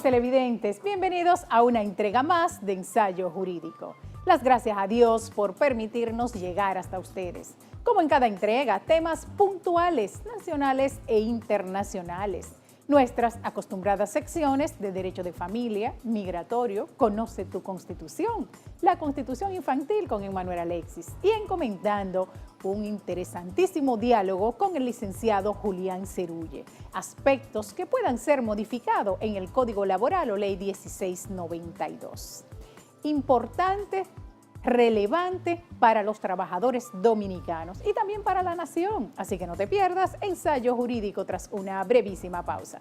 estimados televidentes, bienvenidos a una entrega más de Ensayo Jurídico. Las gracias a Dios por permitirnos llegar hasta ustedes. Como en cada entrega, temas puntuales, nacionales e internacionales. Nuestras acostumbradas secciones de Derecho de Familia, Migratorio, Conoce tu Constitución, la Constitución Infantil con Emmanuel Alexis y encomendando un interesantísimo diálogo con el licenciado Julián Cerulle. Aspectos que puedan ser modificados en el Código Laboral o Ley 1692. Importante, relevante para los trabajadores dominicanos y también para la nación. Así que no te pierdas Ensayo Jurídico tras una brevísima pausa.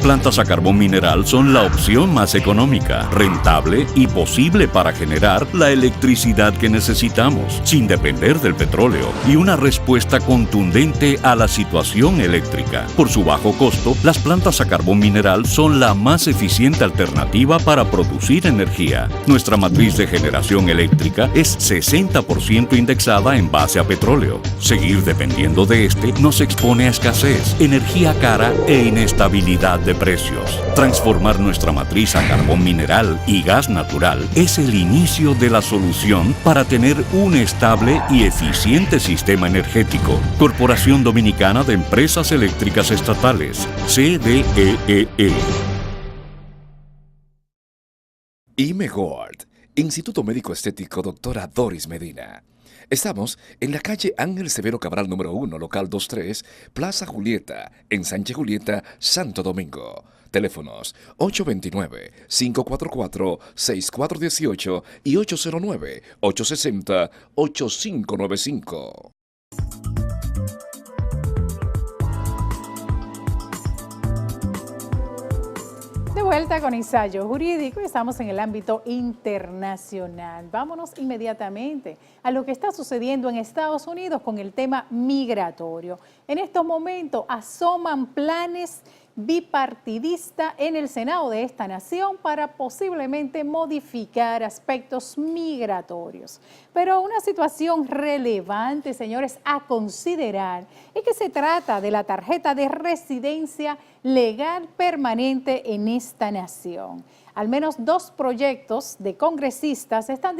Plantas a carbón mineral son la opción más económica, rentable y posible para generar la electricidad que necesitamos, sin depender del petróleo, y una respuesta contundente a la situación eléctrica. Por su bajo costo, las plantas a carbón mineral son la más eficiente alternativa para producir energía. Nuestra matriz de generación eléctrica es 60% indexada en base a petróleo. Seguir dependiendo de este nos expone a escasez, energía cara e inestabilidad de precios. Transformar nuestra matriz a carbón mineral y gas natural es el inicio de la solución para tener un estable y eficiente sistema energético. Corporación Dominicana de Empresas Eléctricas Estatales, CDEE. IMEGORD, Instituto Médico Estético Doctora Doris Medina. Estamos en la calle Ángel Severo Cabral número 1, local 23, Plaza Julieta, en Sánchez Julieta, Santo Domingo. Teléfonos 829-544-6418 y 809-860-8595. De vuelta con Ensayo Jurídico, estamos en el ámbito internacional. Vámonos inmediatamente a lo que está sucediendo en Estados Unidos con el tema migratorio. En estos momentos asoman planes bipartidistas en el Senado de esta nación para posiblemente modificar aspectos migratorios. Pero una situación relevante, señores, a considerar es que se trata de la tarjeta de residencia legal permanente en esta nación. Al menos 2 proyectos de congresistas se están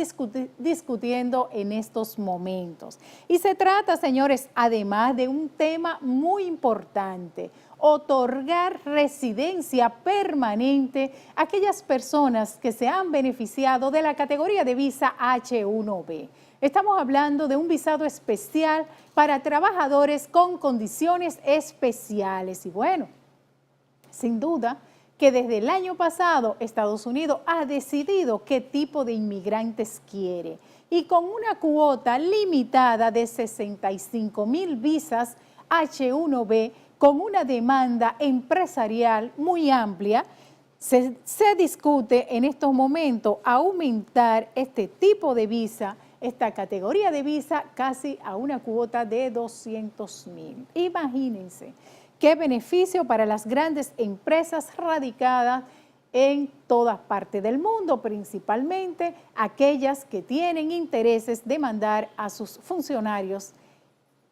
discutiendo en estos momentos. Y se trata, señores, además de un tema muy importante: otorgar residencia permanente a aquellas personas que se han beneficiado de la categoría de visa H1B. Estamos hablando de un visado especial para trabajadores con condiciones especiales. Y bueno, sin duda que desde el año pasado Estados Unidos ha decidido qué tipo de inmigrantes quiere, y con una cuota limitada de 65,000 visas H1B, con una demanda empresarial muy amplia, se discute en estos momentos aumentar este tipo de visa, esta categoría de visa, casi a una cuota de 200,000. Imagínense qué beneficio para las grandes empresas radicadas en todas partes del mundo, principalmente aquellas que tienen intereses de mandar a sus funcionarios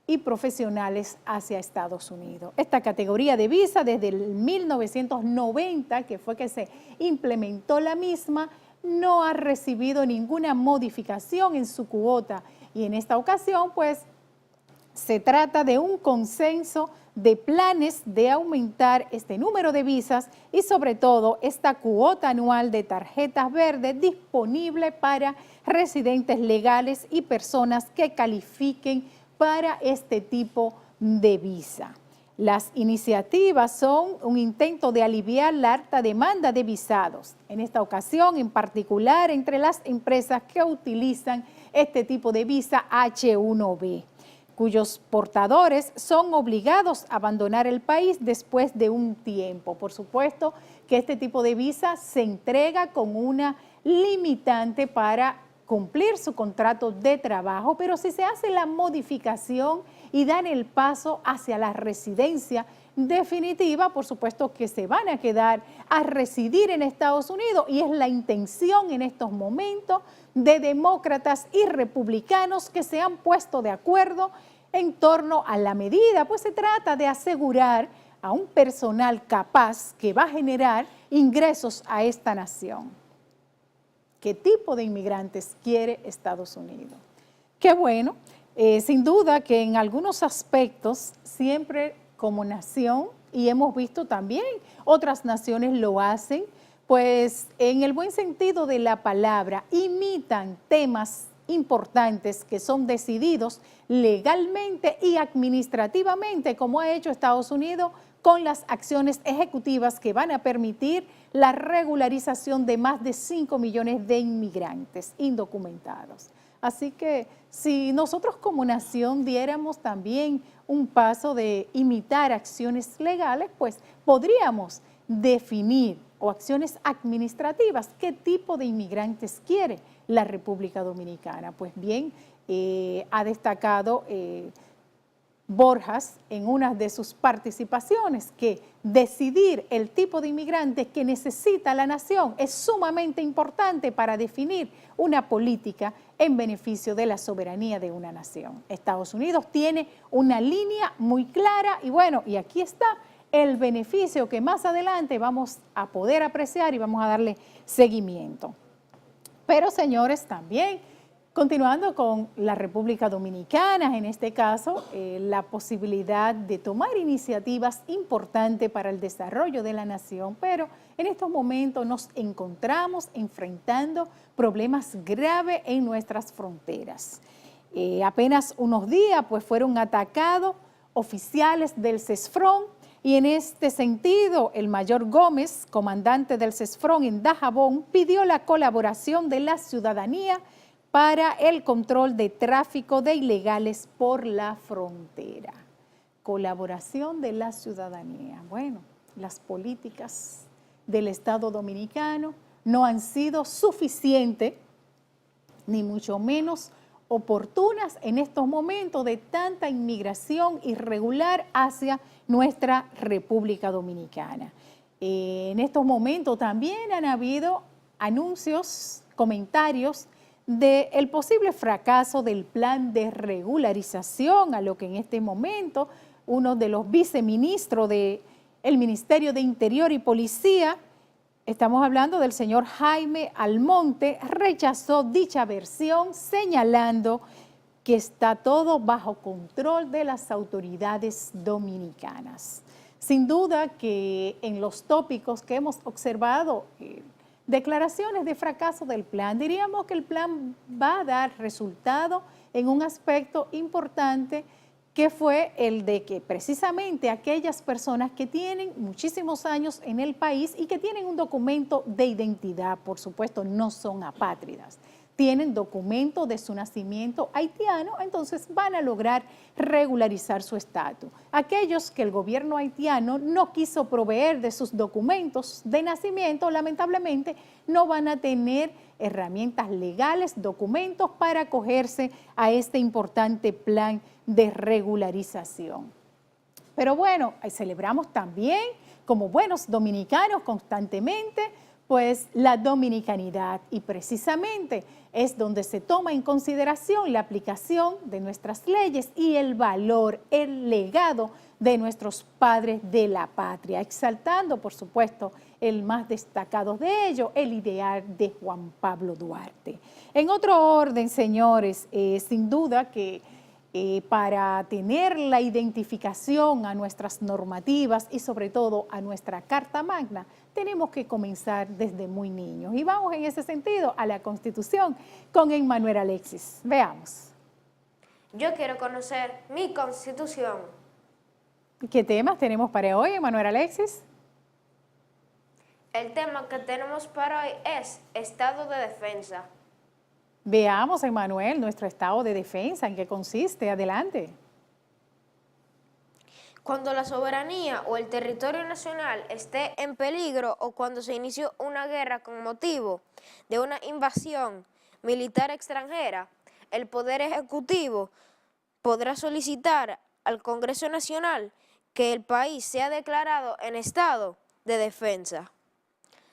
y profesionales hacia Estados Unidos. Esta categoría de visa, desde el 1990, que fue que se implementó la misma, no ha recibido ninguna modificación en su cuota, y en esta ocasión pues se trata de un consenso de planes de aumentar este número de visas y sobre todo esta cuota anual de tarjetas verdes disponible para residentes legales y personas que califiquen para este tipo de visa. Las iniciativas son un intento de aliviar la alta demanda de visados, en esta ocasión en particular entre las empresas que utilizan este tipo de visa H1B, cuyos portadores son obligados a abandonar el país después de un tiempo. Por supuesto que este tipo de visa se entrega con una limitante para cumplir su contrato de trabajo, pero si se hace la modificación y dan el paso hacia la residencia definitiva, por supuesto que se van a quedar a residir en Estados Unidos y es la intención en estos momentos de demócratas y republicanos que se han puesto de acuerdo en torno a la medida, pues se trata de asegurar a un personal capaz que va a generar ingresos a esta nación. ¿Qué tipo de inmigrantes quiere Estados Unidos? Qué bueno, sin duda que en algunos aspectos siempre como nación, y hemos visto también otras naciones lo hacen, pues en el buen sentido de la palabra, imitan temas importantes que son decididos legalmente y administrativamente, como ha hecho Estados Unidos con las acciones ejecutivas que van a permitir la regularización de más de 5 millones de inmigrantes indocumentados. Así que si nosotros como nación diéramos también un paso de imitar acciones legales, pues podríamos definir, o acciones administrativas, qué tipo de inmigrantes quiere la República Dominicana. Pues bien, ha destacado Borjas en una de sus participaciones que decidir el tipo de inmigrantes que necesita la nación es sumamente importante para definir una política en beneficio de la soberanía de una nación. Estados Unidos tiene una línea muy clara y bueno, y aquí está el beneficio que más adelante vamos a poder apreciar y vamos a darle seguimiento. Pero señores, también continuando con la República Dominicana, en este caso, la posibilidad de tomar iniciativas importantes para el desarrollo de la nación, pero en estos momentos nos encontramos enfrentando problemas graves en nuestras fronteras. Apenas unos días pues fueron atacados oficiales del CESFRON y en este sentido el mayor Gómez, comandante del CESFRON en Dajabón, pidió la colaboración de la ciudadanía para el control de tráfico de ilegales por la frontera. Colaboración de la ciudadanía. Bueno, las políticas del Estado Dominicano no han sido suficientes, ni mucho menos oportunas en estos momentos de tanta inmigración irregular hacia nuestra República Dominicana. En estos momentos también han habido anuncios, comentarios del posible fracaso del plan de regularización, a lo que en este momento uno de los viceministros del Ministerio de Interior y Policía, estamos hablando del señor Jaime Almonte, rechazó dicha versión señalando que está todo bajo control de las autoridades dominicanas. Sin duda que en los tópicos que hemos observado, declaraciones de fracaso del plan, diríamos que el plan va a dar resultado en un aspecto importante que fue el de que precisamente aquellas personas que tienen muchísimos años en el país y que tienen un documento de identidad, por supuesto, no son apátridas, tienen documento de su nacimiento haitiano, entonces van a lograr regularizar su estatus. Aquellos que el gobierno haitiano no quiso proveer de sus documentos de nacimiento, lamentablemente no van a tener herramientas legales, documentos para acogerse a este importante plan de regularización. Pero bueno, celebramos también como buenos dominicanos constantemente pues la dominicanidad y precisamente es donde se toma en consideración la aplicación de nuestras leyes y el valor, el legado de nuestros padres de la patria, exaltando por supuesto el más destacado de ellos, el ideal de Juan Pablo Duarte. En otro orden, señores, sin duda que para tener la identificación a nuestras normativas y sobre todo a nuestra Carta Magna, tenemos que comenzar desde muy niños. Y vamos en ese sentido a la Constitución con Emmanuel Alexis. Veamos. Yo quiero conocer mi Constitución. ¿Qué temas tenemos para hoy, Emmanuel Alexis? El tema que tenemos para hoy es Estado de Defensa. Veamos, Emmanuel, nuestro estado de defensa, ¿en qué consiste? Adelante. Cuando la soberanía o el territorio nacional esté en peligro o cuando se inicie una guerra con motivo de una invasión militar extranjera, el Poder Ejecutivo podrá solicitar al Congreso Nacional que el país sea declarado en estado de defensa.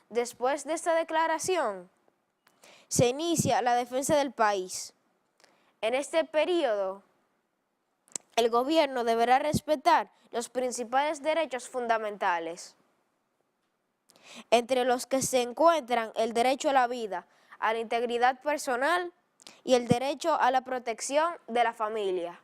Después de esta declaración, se inicia la defensa del país. En este periodo, el gobierno deberá respetar los principales derechos fundamentales, entre los que se encuentran el derecho a la vida, a la integridad personal y el derecho a la protección de la familia.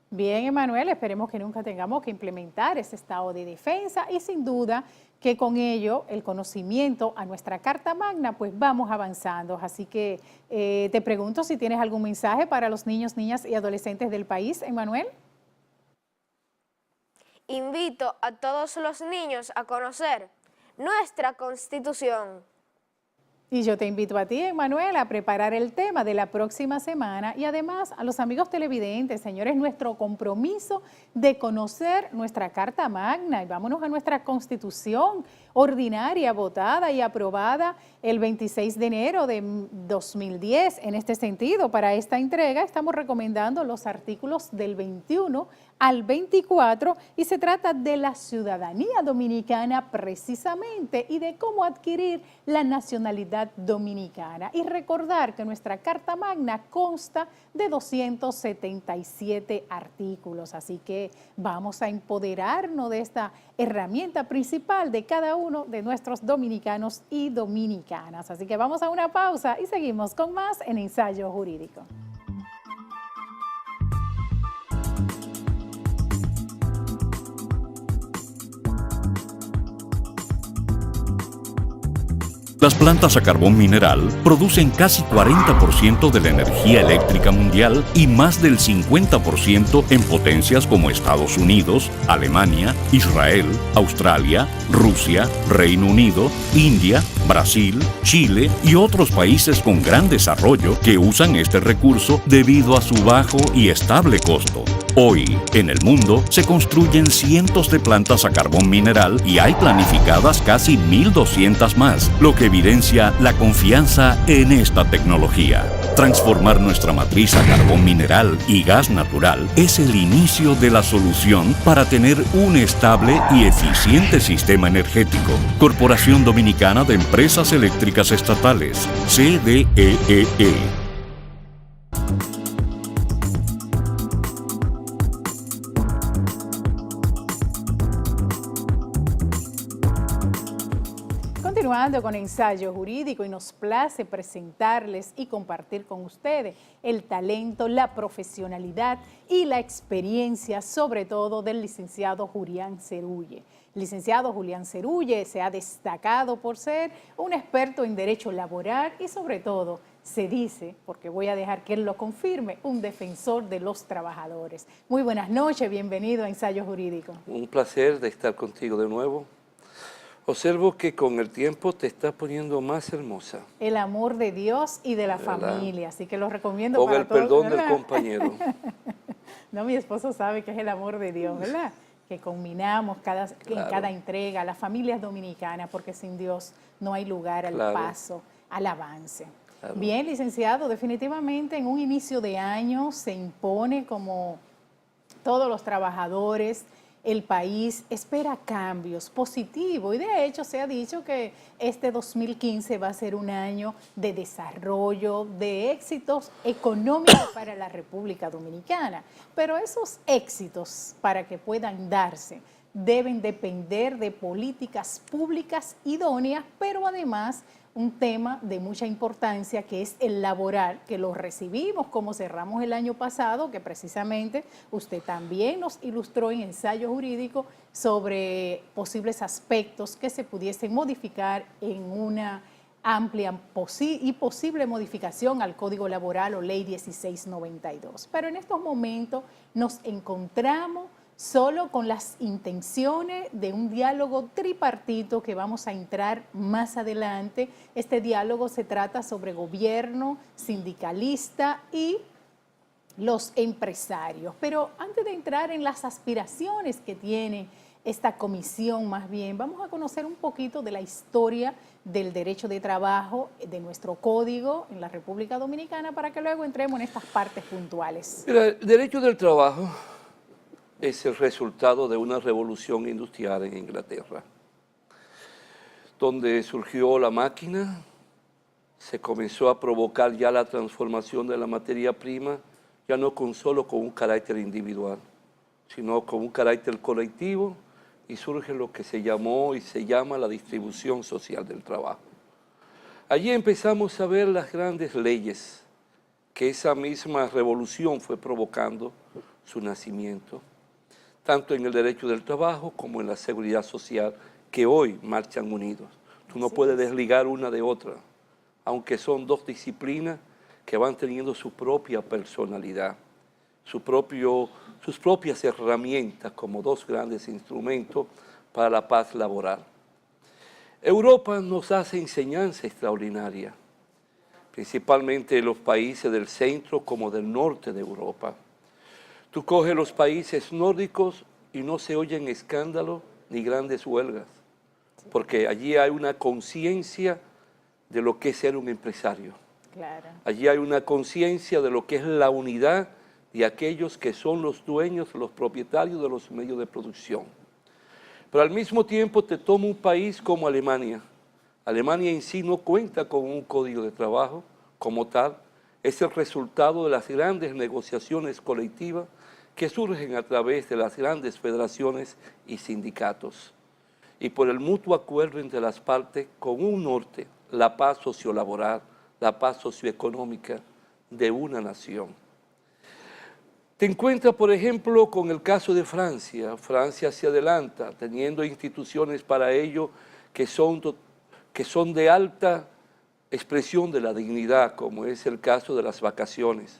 Bien, Emanuel, esperemos que nunca tengamos que implementar ese estado de defensa y sin duda que con ello el conocimiento a nuestra Carta Magna, pues vamos avanzando. Así que te pregunto si tienes algún mensaje para los niños, niñas y adolescentes del país, Emanuel. Invito a todos los niños a conocer nuestra Constitución. Y yo te invito a ti, Emanuel, a preparar el tema de la próxima semana y además a los amigos televidentes, señores, nuestro compromiso de conocer nuestra Carta Magna y vámonos a nuestra Constitución ordinaria, votada y aprobada el 26 de enero de 2010. En este sentido, para esta entrega estamos recomendando los artículos del 21 al 24 y se trata de la ciudadanía dominicana precisamente y de cómo adquirir la nacionalidad dominicana. Y recordar que nuestra Carta Magna consta de 277 artículos, así que vamos a empoderarnos de esta herramienta principal de cada uno de nuestros dominicanos y dominicanas. Así que vamos a una pausa y seguimos con más en Ensayo Jurídico. Las plantas a carbón mineral producen casi 40% de la energía eléctrica mundial y más del 50% en potencias como Estados Unidos, Alemania, Israel, Australia, Rusia, Reino Unido, India, Brasil, Chile y otros países con gran desarrollo que usan este recurso debido a su bajo y estable costo. Hoy, en el mundo, se construyen cientos de plantas a carbón mineral y hay planificadas casi 1.200 más, lo que evidencia la confianza en esta tecnología. Transformar nuestra matriz a carbón mineral y gas natural es el inicio de la solución para tener un estable y eficiente sistema energético. Corporación Dominicana de Empresas Eléctricas Estatales, CDEE. Continuando con Ensayo Jurídico y nos place presentarles y compartir con ustedes el talento, la profesionalidad y la experiencia, sobre todo del licenciado Julián Cerulle. El licenciado Julián Cerulle se ha destacado por ser un experto en derecho laboral y sobre todo se dice, porque voy a dejar que él lo confirme, un defensor de los trabajadores. Muy buenas noches, bienvenido a Ensayo Jurídico. Un placer de estar contigo de nuevo. Observo que con el tiempo te estás poniendo más hermosa. El amor de Dios y de la ¿verdad? Familia, así que lo recomiendo Con para el todos, perdón ¿verdad? del compañero. No, mi esposo sabe que es el amor de Dios, ¿verdad? Que combinamos en cada entrega, las familias dominicanas, porque sin Dios no hay lugar al Claro. paso, al avance. Claro. Bien, licenciado, definitivamente en un inicio de año se impone como todos los trabajadores. El país espera cambios positivos y de hecho se ha dicho que este 2015 va a ser un año de desarrollo, de éxitos económicos para la República Dominicana. Pero esos éxitos, para que puedan darse, deben depender de políticas públicas idóneas, pero además un tema de mucha importancia que es el laboral, que lo recibimos como cerramos el año pasado, que precisamente usted también nos ilustró en Ensayo Jurídico sobre posibles aspectos que se pudiesen modificar en una amplia y posible modificación al Código Laboral o Ley 1692. Pero en estos momentos nos encontramos solo con las intenciones de un diálogo tripartito que vamos a entrar más adelante. Este diálogo se trata sobre gobierno, sindicalista y los empresarios. Pero antes de entrar en las aspiraciones que tiene esta comisión, más bien, vamos a conocer un poquito de la historia del derecho de trabajo, de nuestro código en la República Dominicana, para que luego entremos en estas partes puntuales. Mira, el derecho del trabajo es el resultado de una revolución industrial en Inglaterra, donde surgió la máquina, se comenzó a provocar ya la transformación de la materia prima, ya no solo con un carácter individual, sino con un carácter colectivo, y surge lo que se llamó y se llama la distribución social del trabajo. Allí empezamos a ver las grandes leyes que esa misma revolución fue provocando su nacimiento, tanto en el derecho del trabajo como en la seguridad social, que hoy marchan unidos. Tú no puedes desligar una de otra, aunque son dos disciplinas que van teniendo su propia personalidad, sus propias herramientas como dos grandes instrumentos para la paz laboral. Europa nos hace enseñanza extraordinaria, principalmente en los países del centro como del norte de Europa. Tú coges los países nórdicos y no se oyen escándalos ni grandes huelgas, porque allí hay una conciencia de lo que es ser un empresario. Claro. Allí hay una conciencia de lo que es la unidad de aquellos que son los dueños, los propietarios de los medios de producción. Pero al mismo tiempo te toma un país como Alemania. Alemania en sí no cuenta con un código de trabajo como tal. Es el resultado de las grandes negociaciones colectivas que surgen a través de las grandes federaciones y sindicatos. Y por el mutuo acuerdo entre las partes con un norte, la paz sociolaboral, la paz socioeconómica de una nación. Te encuentras, por ejemplo, con el caso de Francia. Francia se adelanta, teniendo instituciones para ello que son de alta expresión de la dignidad, como es el caso de las vacaciones.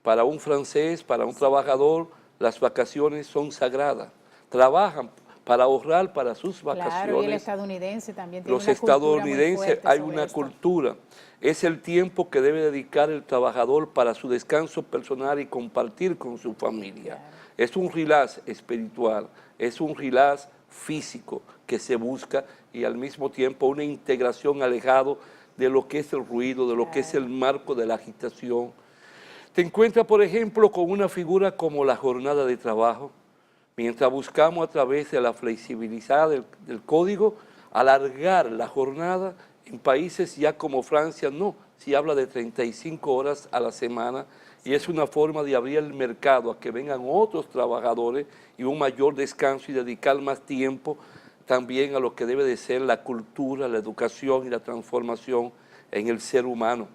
Para un francés, para un trabajador, las vacaciones son sagradas. Trabajan para ahorrar para sus vacaciones. Claro, y el estadounidense también tiene Los una cultura muy estadounidenses fuerte hay sobre una esto. cultura. Es el tiempo que debe dedicar el trabajador para su descanso personal y compartir con su familia. Claro. Es un relax espiritual, es un relax físico que se busca y al mismo tiempo una integración alejado de lo que es el ruido, de lo que es el marco de la agitación. Te encuentras, por ejemplo, con una figura como la jornada de trabajo, mientras buscamos a través de la flexibilidad del código alargar la jornada. En países ya como Francia no, se habla de 35 horas a la semana y es una forma de abrir el mercado a que vengan otros trabajadores y un mayor descanso y dedicar más tiempo también a lo que debe de ser la cultura, la educación y la transformación en el ser humano.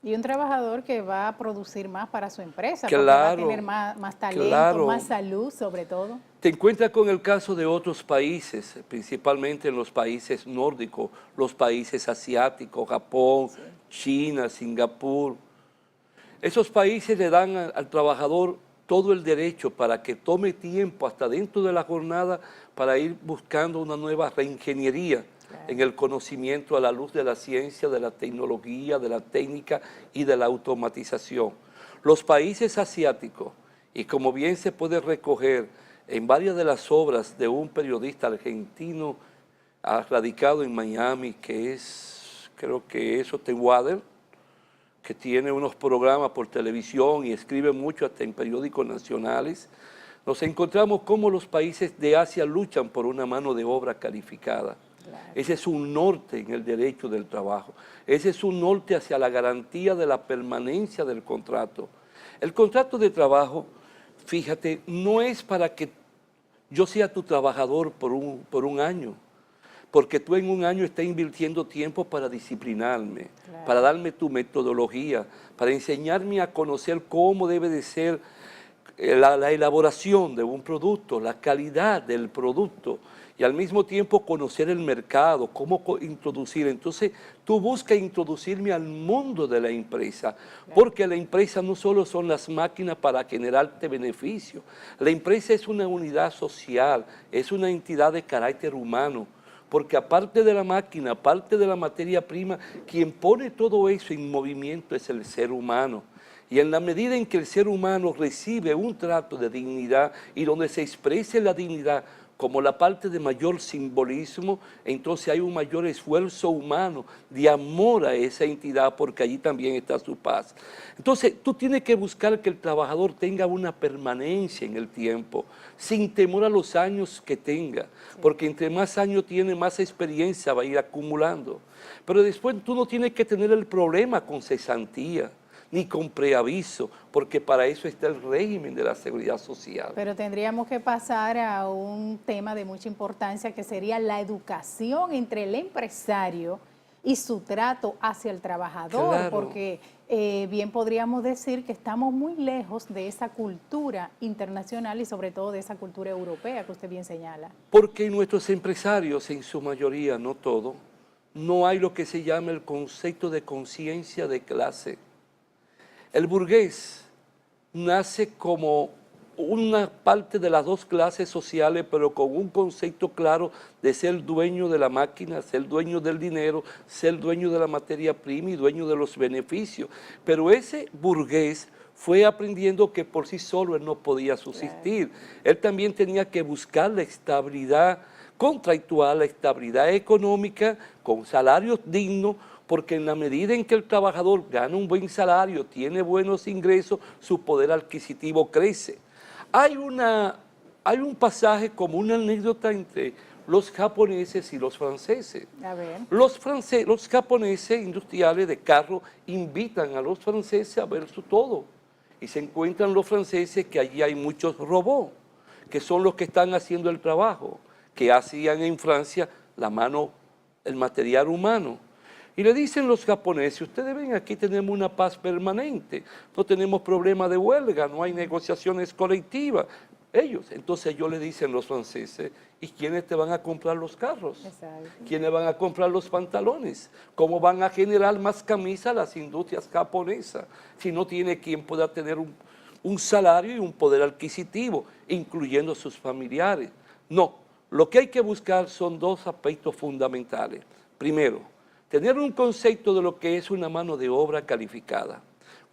Y un trabajador que va a producir más para su empresa, Claro, porque va a tener más talento, claro. más salud sobre todo. Te encuentras con el caso de otros países, principalmente en los países nórdicos, los países asiáticos, Japón, China, Singapur. Esos países le dan al trabajador todo el derecho para que tome tiempo hasta dentro de la jornada para ir buscando una nueva reingeniería en el conocimiento a la luz de la ciencia, de la tecnología, de la técnica y de la automatización. Los países asiáticos, y como bien se puede recoger en varias de las obras de un periodista argentino radicado en Miami, que es, creo que es Ottenwader, que tiene unos programas por televisión y escribe mucho hasta en periódicos nacionales, nos encontramos cómo los países de Asia luchan por una mano de obra calificada. Claro. Ese es un norte en el derecho del trabajo. Ese es un norte hacia la garantía de la permanencia del contrato. El contrato de trabajo, fíjate, no es para que yo sea tu trabajador por un año, porque tú en un año estás invirtiendo tiempo para disciplinarme, claro, para darme tu metodología, para enseñarme a conocer cómo debe de ser la elaboración de un producto, la calidad del producto, y al mismo tiempo conocer el mercado, cómo introducir. Entonces, tú buscas introducirme al mundo de la empresa, porque la empresa no solo son las máquinas para generarte beneficio. La empresa es una unidad social, es una entidad de carácter humano, porque aparte de la máquina, aparte de la materia prima, quien pone todo eso en movimiento es el ser humano. Y en la medida en que el ser humano recibe un trato de dignidad y donde se exprese la dignidad como la parte de mayor simbolismo, entonces hay un mayor esfuerzo humano de amor a esa entidad porque allí también está su paz. Entonces tú tienes que buscar que el trabajador tenga una permanencia en el tiempo, sin temor a los años que tenga, porque entre más años tiene, más experiencia va a ir acumulando. Pero después tú no tienes que tener el problema con cesantía, ni con preaviso, porque para eso está el régimen de la seguridad social. Pero tendríamos que pasar a un tema de mucha importancia que sería la educación entre el empresario y su trato hacia el trabajador, Claro. porque bien podríamos decir que estamos muy lejos de esa cultura internacional y sobre todo de esa cultura europea que usted bien señala. Porque nuestros empresarios, en su mayoría, no todo, no hay lo que se llama el concepto de conciencia de clase. El burgués nace como una parte de las dos clases sociales, pero con un concepto claro de ser dueño de la máquina, ser dueño del dinero, ser dueño de la materia prima y dueño de los beneficios. Pero ese burgués fue aprendiendo que por sí solo él no podía subsistir. Él también tenía que buscar la estabilidad contractual, la estabilidad económica, con salarios dignos, porque en la medida en que el trabajador gana un buen salario, tiene buenos ingresos, su poder adquisitivo crece. Hay un pasaje como una anécdota entre los japoneses y los franceses. A ver. Los japoneses industriales de carro invitan a los franceses a ver su todo. Y se encuentran los franceses que allí hay muchos robots, que son los que están haciendo el trabajo, que hacían en Francia el material humano. Y le dicen los japoneses, ustedes ven, aquí tenemos una paz permanente, no tenemos problema de huelga, no hay negociaciones colectivas. Entonces ellos le dicen los franceses, ¿y quiénes te van a comprar los carros? Exacto. ¿Quiénes van a comprar los pantalones? ¿Cómo van a generar más camisas las industrias japonesas si no tiene quien pueda tener un salario y un poder adquisitivo, incluyendo sus familiares? No, lo que hay que buscar son dos aspectos fundamentales. Primero, tener un concepto de lo que es una mano de obra calificada.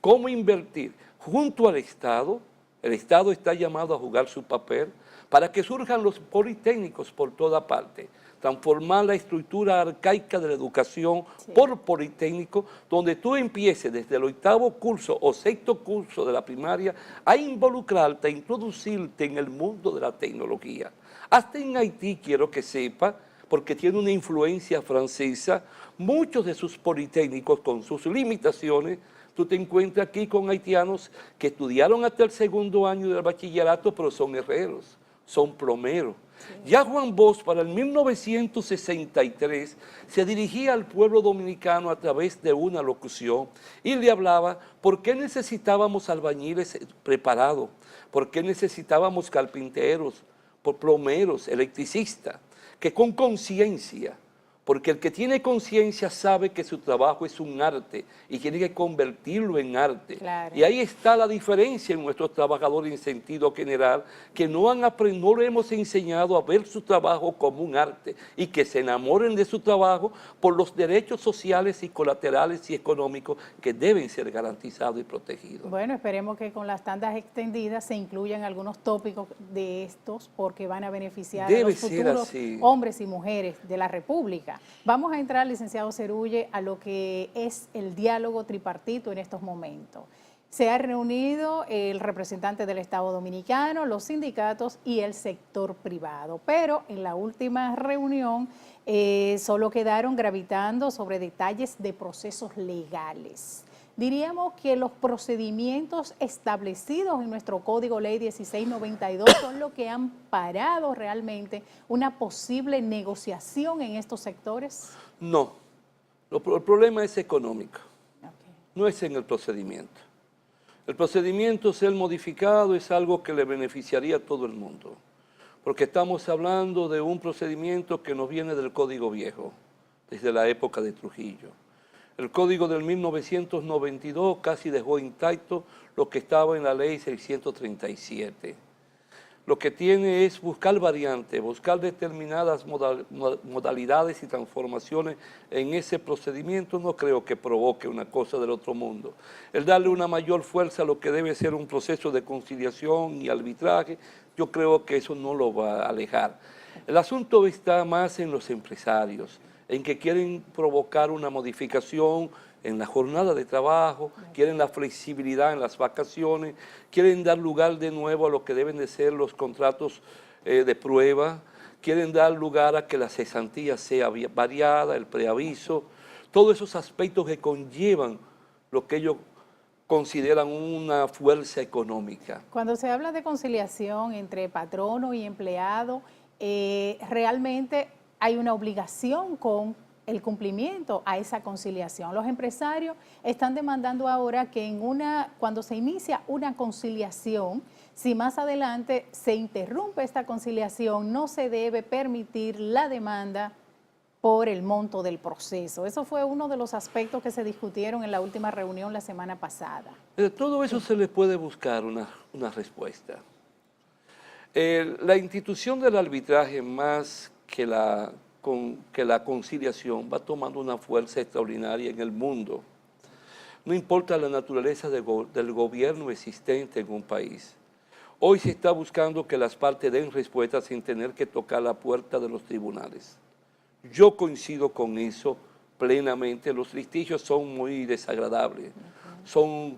Cómo invertir junto al Estado. El Estado está llamado a jugar su papel para que surjan los politécnicos por toda parte. Transformar la estructura arcaica de la educación por politécnico, donde tú empieces desde el 8º curso o 6º curso de la primaria a involucrarte, a introducirte en el mundo de la tecnología. Hasta en Haití, quiero que sepa, porque tiene una influencia francesa, muchos de sus politécnicos con sus limitaciones, tú te encuentras aquí con haitianos que estudiaron hasta el 2º año del bachillerato, pero son herreros, son plomeros. Sí. Ya Juan Bosch, para el 1963, se dirigía al pueblo dominicano a través de una locución y le hablaba por qué necesitábamos albañiles preparados, por qué necesitábamos carpinteros, plomeros, electricistas, que con conciencia, porque el que tiene conciencia sabe que su trabajo es un arte y tiene que convertirlo en arte. Claro. Y ahí está la diferencia en nuestros trabajadores en sentido general, que no le hemos enseñado a ver su trabajo como un arte y que se enamoren de su trabajo por los derechos sociales y colaterales y económicos que deben ser garantizados y protegidos. Bueno, esperemos que con las tandas extendidas se incluyan algunos tópicos de estos porque van a beneficiar a los futuros hombres y mujeres de la República. Vamos a entrar, licenciado Cerulle, a lo que es el diálogo tripartito en estos momentos. Se ha reunido el representante del Estado Dominicano, los sindicatos y el sector privado, pero en la última reunión solo quedaron gravitando sobre detalles de procesos legales. Diríamos que los procedimientos establecidos en nuestro Código Ley 1692 son lo que han parado realmente una posible negociación en estos sectores. No, el problema es económico, no es en el procedimiento. El procedimiento ser modificado es algo que le beneficiaría a todo el mundo, porque estamos hablando de un procedimiento que nos viene del Código Viejo, desde la época de Trujillo. El Código del 1992 casi dejó intacto lo que estaba en la Ley 637. lo que tiene es buscar variantes, buscar determinadas modalidades y transformaciones en ese procedimiento. No creo que provoque una cosa del otro mundo. El darle una mayor fuerza a lo que debe ser un proceso de conciliación y arbitraje, yo creo que eso no lo va a alejar. El asunto está más en los empresarios, en que quieren provocar una modificación en la jornada de trabajo, quieren la flexibilidad en las vacaciones, quieren dar lugar de nuevo a lo que deben de ser los contratos de prueba, quieren dar lugar a que la cesantía sea variada, el preaviso, todos esos aspectos que conllevan lo que ellos consideran una fuerza económica. Cuando se habla de conciliación entre patrono y empleado, realmente hay una obligación con el cumplimiento a esa conciliación. Los empresarios están demandando ahora que cuando se inicia una conciliación, si más adelante se interrumpe esta conciliación, no se debe permitir la demanda por el monto del proceso. Eso fue uno de los aspectos que se discutieron en la última reunión la semana pasada. De todo eso se le puede buscar una respuesta. La institución del arbitraje, más que la conciliación, va tomando una fuerza extraordinaria en el mundo. No importa la naturaleza del gobierno existente en un país. Hoy se está buscando que las partes den respuesta sin tener que tocar la puerta de los tribunales. Yo coincido con eso plenamente. Los litigios son muy desagradables,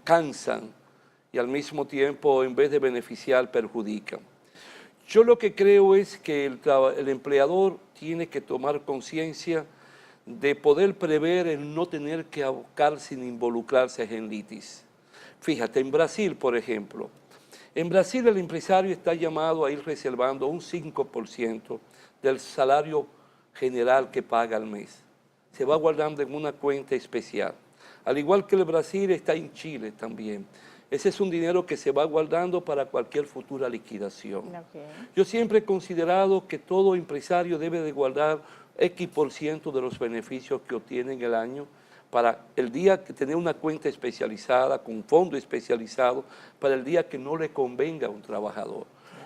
cansan y al mismo tiempo, en vez de beneficiar, perjudican. Yo lo que creo es que el empleador tiene que tomar conciencia de poder prever el no tener que abocar sin involucrarse en litis. Fíjate, en Brasil, por ejemplo, en Brasil el empresario está llamado a ir reservando un 5% del salario general que paga al mes. Se va guardando en una cuenta especial. Al igual que el Brasil, está en Chile también. Ese es un dinero que se va guardando para cualquier futura liquidación. Okay. Yo siempre he considerado que todo empresario debe de guardar X% de los beneficios que obtiene en el año para el día que tener una cuenta especializada, con fondo especializado, para el día que no le convenga a un trabajador.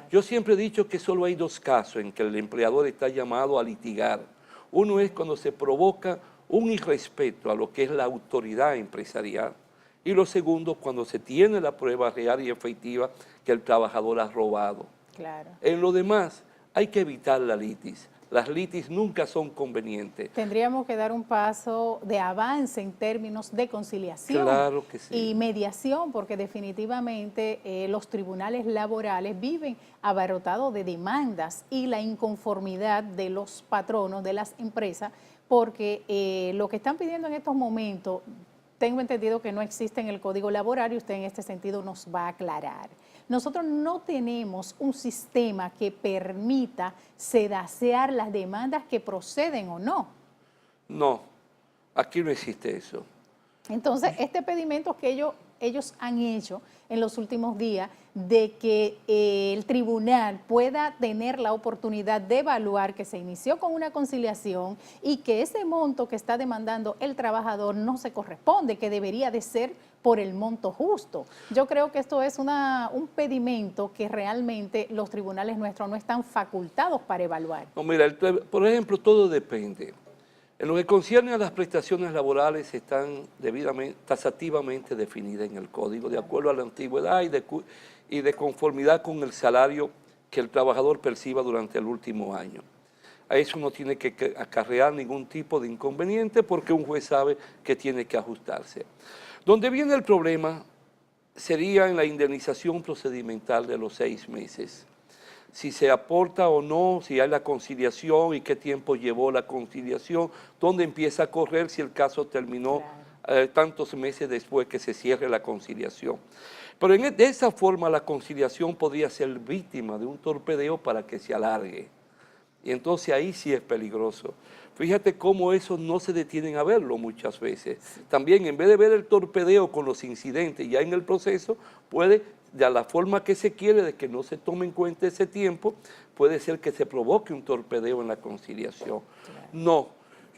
Yo siempre he dicho que solo hay dos casos en que el empleador está llamado a litigar. Uno es cuando se provoca un irrespeto a lo que es la autoridad empresarial. Y lo segundo, cuando se tiene la prueba real y efectiva que el trabajador ha robado. Claro. En lo demás, hay que evitar la litis. Las litis nunca son convenientes. Tendríamos que dar un paso de avance en términos de conciliación. Claro que sí. Y mediación, porque definitivamente los tribunales laborales viven abarrotados de demandas y la inconformidad de los patronos de las empresas, porque lo que están pidiendo en estos momentos, tengo entendido que no existe en el Código Laboral y usted en este sentido nos va a aclarar. Nosotros no tenemos un sistema que permita sedacear las demandas que proceden o no. No, aquí no existe eso. Entonces, este pedimento que ellos han hecho en los últimos días de que el tribunal pueda tener la oportunidad de evaluar que se inició con una conciliación y que ese monto que está demandando el trabajador no se corresponde, que debería de ser por el monto justo. Yo creo que esto es un pedimento que realmente los tribunales nuestros no están facultados para evaluar. No, mira, por ejemplo, todo depende. En lo que concierne a las prestaciones laborales están debidamente, taxativamente definidas en el Código, de acuerdo a la antigüedad y de conformidad con el salario que el trabajador perciba durante el último año. A eso no tiene que acarrear ningún tipo de inconveniente porque un juez sabe que tiene que ajustarse. Donde viene el problema sería en la indemnización procedimental de los 6 meses. Si se aporta o no, si hay la conciliación y qué tiempo llevó la conciliación, dónde empieza a correr si el caso terminó tantos meses después que se cierre la conciliación. Pero de esa forma la conciliación podría ser víctima de un torpedeo para que se alargue. Y entonces ahí sí es peligroso. Fíjate cómo eso no se detienen a verlo muchas veces. También en vez de ver el torpedeo con los incidentes ya en el proceso, puede, de la forma que se quiere, de que no se tome en cuenta ese tiempo, puede ser que se provoque un torpedeo en la conciliación. Claro. No,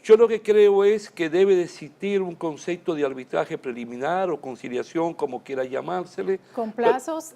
Yo lo que creo es que debe de existir un concepto de arbitraje preliminar o conciliación, como quiera llamársele. Con plazos,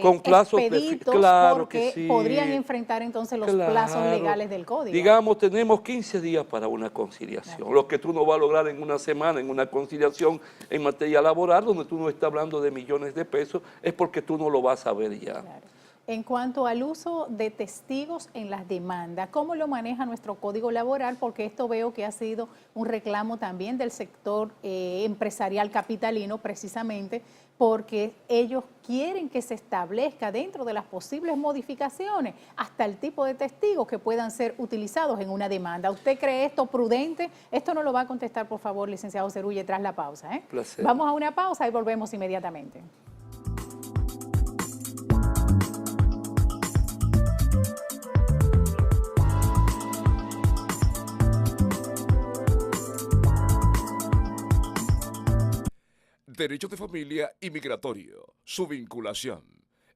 con plazos expeditos, claro porque que sí. podrían enfrentar entonces los Claro. plazos legales del código. Digamos, tenemos 15 días para una conciliación. Claro. Lo que tú no vas a lograr en una semana, en una conciliación en materia laboral, donde tú no estás hablando de millones de pesos, es porque tú no lo vas a ver ya. Claro. En cuanto al uso de testigos en las demandas, ¿cómo lo maneja nuestro Código Laboral? Porque esto veo que ha sido un reclamo también del sector empresarial capitalino, precisamente porque ellos quieren que se establezca dentro de las posibles modificaciones hasta el tipo de testigos que puedan ser utilizados en una demanda. ¿Usted cree esto prudente? Esto no lo va a contestar, por favor, licenciado Cerulle, tras la pausa. Placer. Vamos a una pausa y volvemos inmediatamente. Derecho de familia y migratorio. Su vinculación.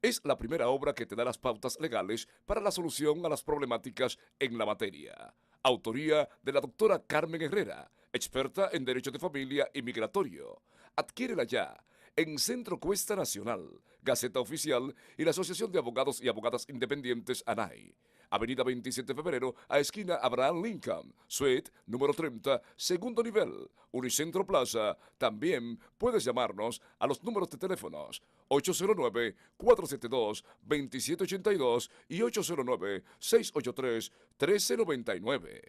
Es la primera obra que te da las pautas legales para la solución a las problemáticas en la materia. Autoría de la doctora Carmen Herrera, experta en Derecho de Familia y Migratorio. Adquiérela ya en Centro Cuesta Nacional, Gaceta Oficial y la Asociación de Abogados y Abogadas Independientes ANAI. Avenida 27 de Febrero, a esquina Abraham Lincoln, suite número 30, segundo nivel, Unicentro Plaza. También puedes llamarnos a los números de teléfonos 809-472-2782 y 809-683-1399.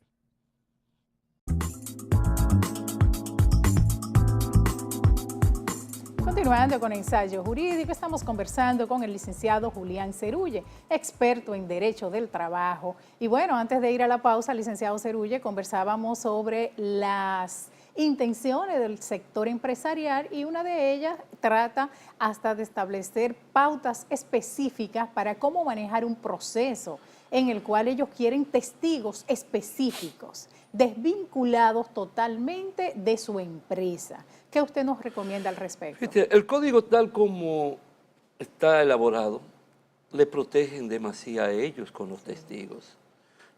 Continuando con Ensayo Jurídico, estamos conversando con el licenciado Julián Cerulle, experto en Derecho del Trabajo. Y bueno, antes de ir a la pausa, licenciado Cerulle, conversábamos sobre las intenciones del sector empresarial y una de ellas trata hasta de establecer pautas específicas para cómo manejar un proceso en el cual ellos quieren testigos específicos, desvinculados totalmente de su empresa. ¿Qué usted nos recomienda al respecto? Fíjate, el código tal como está elaborado, le protegen demasiado a ellos con los testigos,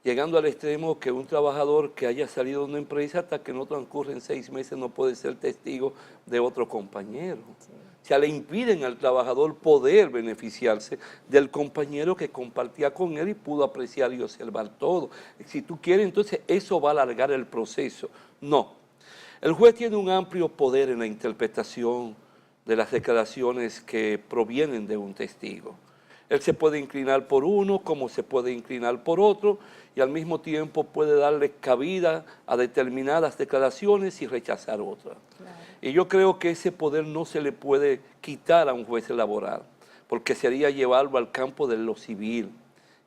llegando al extremo que un trabajador que haya salido de una empresa hasta que no transcurren 6 meses no puede ser testigo de otro compañero. Sí. O sea, le impiden al trabajador poder beneficiarse del compañero que compartía con él y pudo apreciar y observar todo. Si tú quieres, entonces eso va a alargar el proceso. No. El juez tiene un amplio poder en la interpretación de las declaraciones que provienen de un testigo. Él se puede inclinar por uno como se puede inclinar por otro y al mismo tiempo puede darle cabida a determinadas declaraciones y rechazar otras. Claro. Y yo creo que ese poder no se le puede quitar a un juez laboral, porque sería llevarlo al campo de lo civil.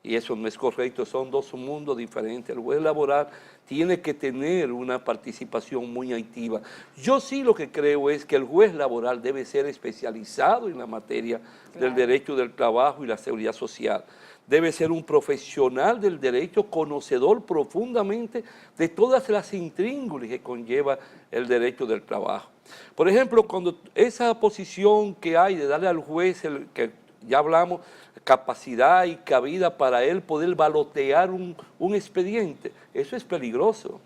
Y eso no es correcto, son dos mundos diferentes. El juez laboral tiene que tener una participación muy activa. Yo sí lo que creo es que el juez laboral debe ser especializado en la materia del derecho del trabajo y la seguridad social. Debe ser un profesional del derecho, conocedor profundamente de todas las intríngulis que conlleva el derecho del trabajo. Por ejemplo, cuando esa posición que hay de darle al juez, que ya hablamos, capacidad y cabida para él poder balotear un expediente, eso es peligroso.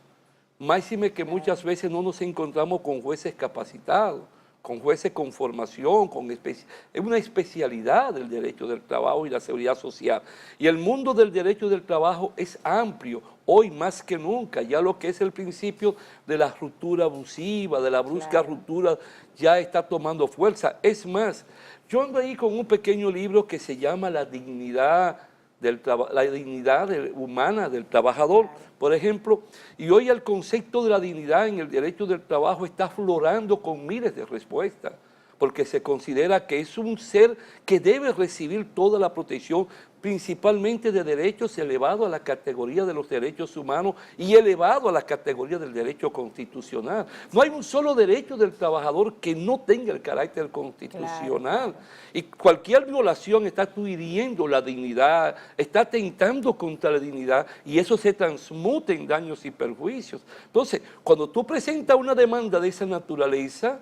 Máxime que muchas veces no nos encontramos con jueces capacitados, con jueces con formación, es una especialidad del derecho del trabajo y la seguridad social. Y el mundo del derecho del trabajo es amplio, hoy más que nunca, ya lo que es el principio de la ruptura abusiva, de la brusca ruptura, ya está tomando fuerza. Es más, yo ando ahí con un pequeño libro que se llama La dignidad humana del trabajador, por ejemplo, y hoy el concepto de la dignidad en el derecho del trabajo está aflorando con miles de respuestas, porque se considera que es un ser que debe recibir toda la protección, principalmente de derechos elevados a la categoría de los derechos humanos y elevado a la categoría del derecho constitucional. No hay un solo derecho del trabajador que no tenga el carácter constitucional. Claro. Y cualquier violación está hiriendo la dignidad, está atentando contra la dignidad y eso se transmuta en daños y perjuicios. Entonces, cuando tú presentas una demanda de esa naturaleza,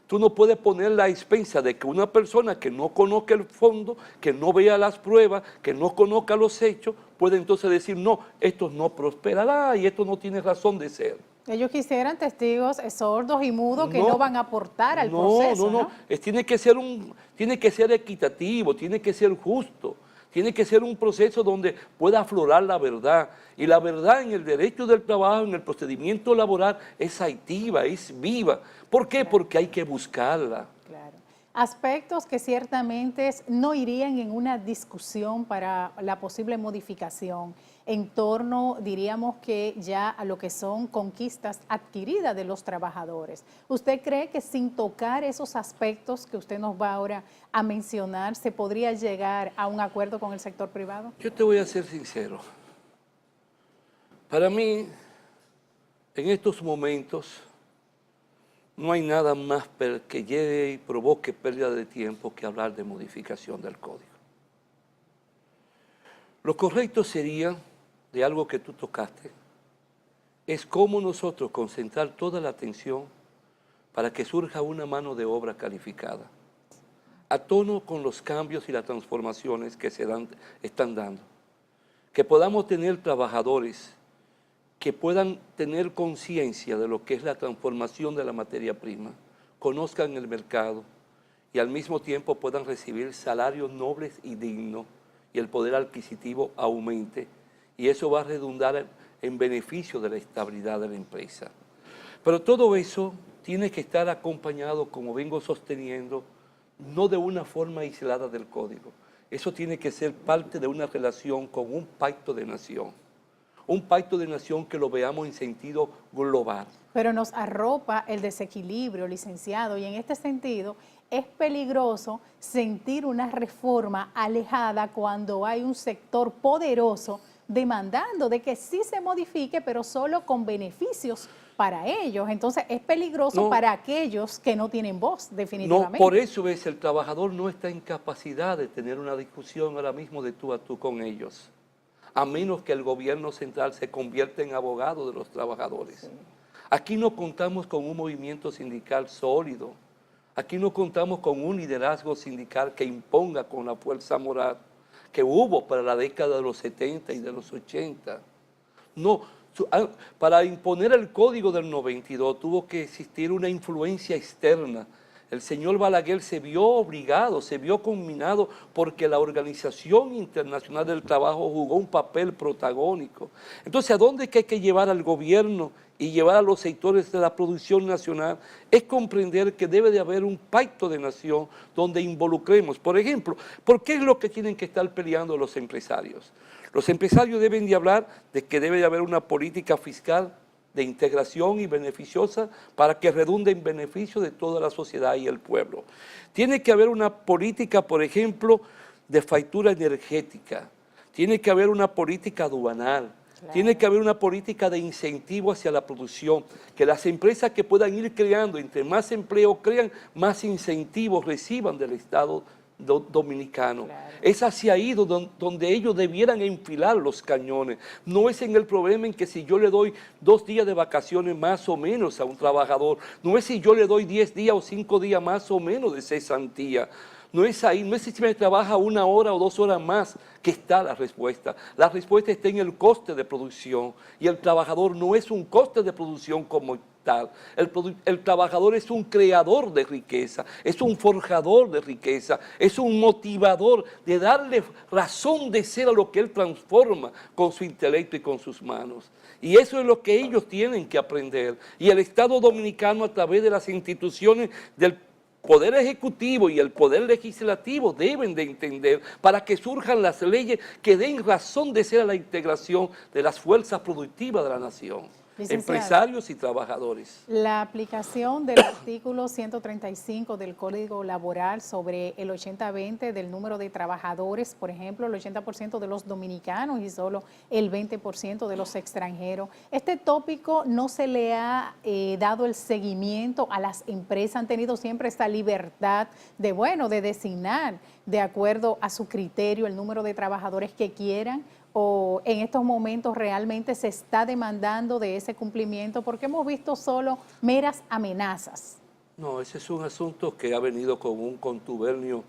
tú no puedes poner la expensa de que una persona que no conozca el fondo, que no vea las pruebas, que no conozca los hechos, puede entonces decir, no, esto no prosperará y esto no tiene razón de ser. Ellos quisieran testigos sordos y mudos que no van a aportar al proceso, ¿no? Tiene que ser equitativo, tiene que ser justo, tiene que ser un proceso donde pueda aflorar la verdad. Y la verdad en el derecho del trabajo, en el procedimiento laboral, es activa, es viva. ¿Por qué? Porque hay que buscarla. Claro. Aspectos que ciertamente no irían en una discusión para la posible modificación en torno, diríamos que ya a lo que son conquistas adquiridas de los trabajadores. ¿Usted cree que sin tocar esos aspectos que usted nos va ahora a mencionar, se podría llegar a un acuerdo con el sector privado? Yo te voy a ser sincero. Para mí, en estos momentos, no hay nada más que lleve y provoque pérdida de tiempo que hablar de modificación del código. Lo correcto sería, de algo que tú tocaste, es cómo nosotros concentrar toda la atención para que surja una mano de obra calificada, a tono con los cambios y las transformaciones que están dando. Que podamos tener trabajadores que puedan tener conciencia de lo que es la transformación de la materia prima, conozcan el mercado y al mismo tiempo puedan recibir salarios nobles y dignos y el poder adquisitivo aumente. Y eso va a redundar en beneficio de la estabilidad de la empresa. Pero todo eso tiene que estar acompañado, como vengo sosteniendo, no de una forma aislada del código. Eso tiene que ser parte de una relación con un pacto de nación. Un pacto de nación que lo veamos en sentido global. Pero nos arropa el desequilibrio, licenciado, y en este sentido es peligroso sentir una reforma alejada cuando hay un sector poderoso demandando de que sí se modifique, pero solo con beneficios para ellos. Entonces es peligroso para aquellos que no tienen voz, definitivamente. No, por eso es, el trabajador no está en capacidad de tener una discusión ahora mismo de tú a tú con ellos, a menos que el gobierno central se convierta en abogado de los trabajadores. Sí. Aquí no contamos con un movimiento sindical sólido, aquí no contamos con un liderazgo sindical que imponga con la fuerza moral que hubo para la década de los 70 y de los 80. No, para imponer el código del 92 tuvo que existir una influencia externa. El señor Balaguer se vio obligado, se vio conminado porque la Organización Internacional del Trabajo jugó un papel protagónico. Entonces, ¿a dónde es que hay que llevar al gobierno y llevar a los sectores de la producción nacional? Es comprender que debe de haber un pacto de nación donde involucremos. Por ejemplo, ¿por qué es lo que tienen que estar peleando los empresarios? Los empresarios deben de hablar de que debe de haber una política fiscal de integración y beneficiosa para que redunde en beneficio de toda la sociedad y el pueblo. Tiene que haber una política, por ejemplo, de factura energética. Tiene que haber una política aduanal. Claro. Tiene que haber una política de incentivo hacia la producción, que las empresas que puedan ir creando, entre más empleo crean, más incentivos reciban del Estado dominicano. Claro. Es hacia ahí donde ellos debieran enfilar los cañones. No es en el problema en que si yo le doy 2 días de vacaciones más o menos a un trabajador, no es si yo le doy 10 días o 5 días más o menos de cesantía. No es ahí, no es si me trabaja 1 hora o 2 horas más que está la respuesta. La respuesta está en el coste de producción y el trabajador no es un coste de producción como tal. El trabajador es un creador de riqueza, es un forjador de riqueza, es un motivador de darle razón de ser a lo que él transforma con su intelecto y con sus manos. Y eso es lo que ellos tienen que aprender. Y el Estado dominicano, a través de las instituciones del Poder Ejecutivo y el Poder Legislativo, deben de entender para que surjan las leyes que den razón de ser a la integración de las fuerzas productivas de la nación. Empresarios y trabajadores. La aplicación del artículo 135 del Código Laboral sobre el 80-20 del número de trabajadores, por ejemplo, el 80% de los dominicanos y solo el 20% de los extranjeros. Este tópico no se le ha dado el seguimiento a las empresas, han tenido siempre esta libertad de, bueno, de designar de acuerdo a su criterio el número de trabajadores que quieran, o en estos momentos realmente se está demandando de ese cumplimiento, porque hemos visto solo meras amenazas. No, ese es un asunto que ha venido con un contubernio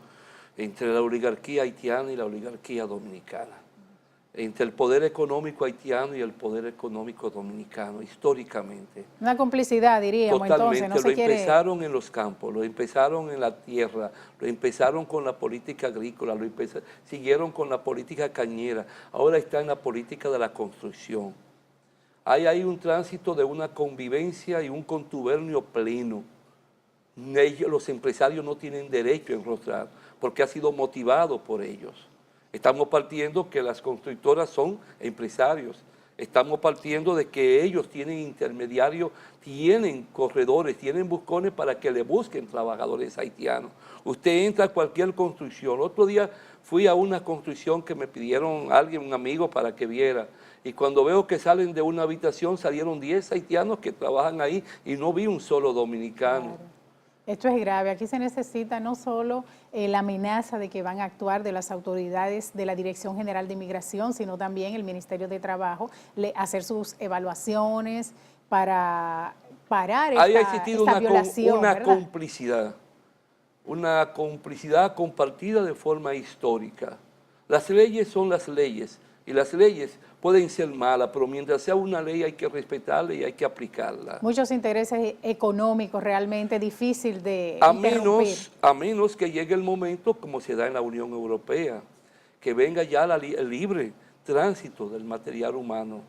entre la oligarquía haitiana y la oligarquía dominicana. entre el poder económico haitiano y el poder económico dominicano, históricamente. Una complicidad, diríamos, Totalmente, entonces, no lo se quiere... empezaron en los campos, lo empezaron en la tierra, lo empezaron con la política agrícola, siguieron con la política cañera, ahora está en la política de la construcción. Hay un tránsito de una convivencia y un contubernio pleno. Los empresarios no tienen derecho a enrostrar porque ha sido motivado por ellos. Estamos partiendo que las constructoras son empresarios. Estamos partiendo de que ellos tienen intermediarios, tienen corredores, tienen buscones para que le busquen trabajadores haitianos. Usted entra a cualquier construcción. Otro día fui a una construcción que me pidieron un amigo para que viera. Y cuando veo que salen de una habitación, salieron 10 haitianos que trabajan ahí y no vi un solo dominicano. Claro. Esto es grave. Aquí se necesita no solo la amenaza de que van a actuar de las autoridades de la Dirección General de Inmigración, sino también el Ministerio de Trabajo, hacer sus evaluaciones para parar Ahí ha esta existido violación, una ¿verdad? complicidad compartida de forma histórica. Las leyes son las leyes y las leyes pueden ser malas, pero mientras sea una ley hay que respetarla y hay que aplicarla. Muchos intereses económicos, realmente difícil de A interrumpir. menos que llegue el momento, como se da en la Unión Europea, que venga ya el libre tránsito del material humano.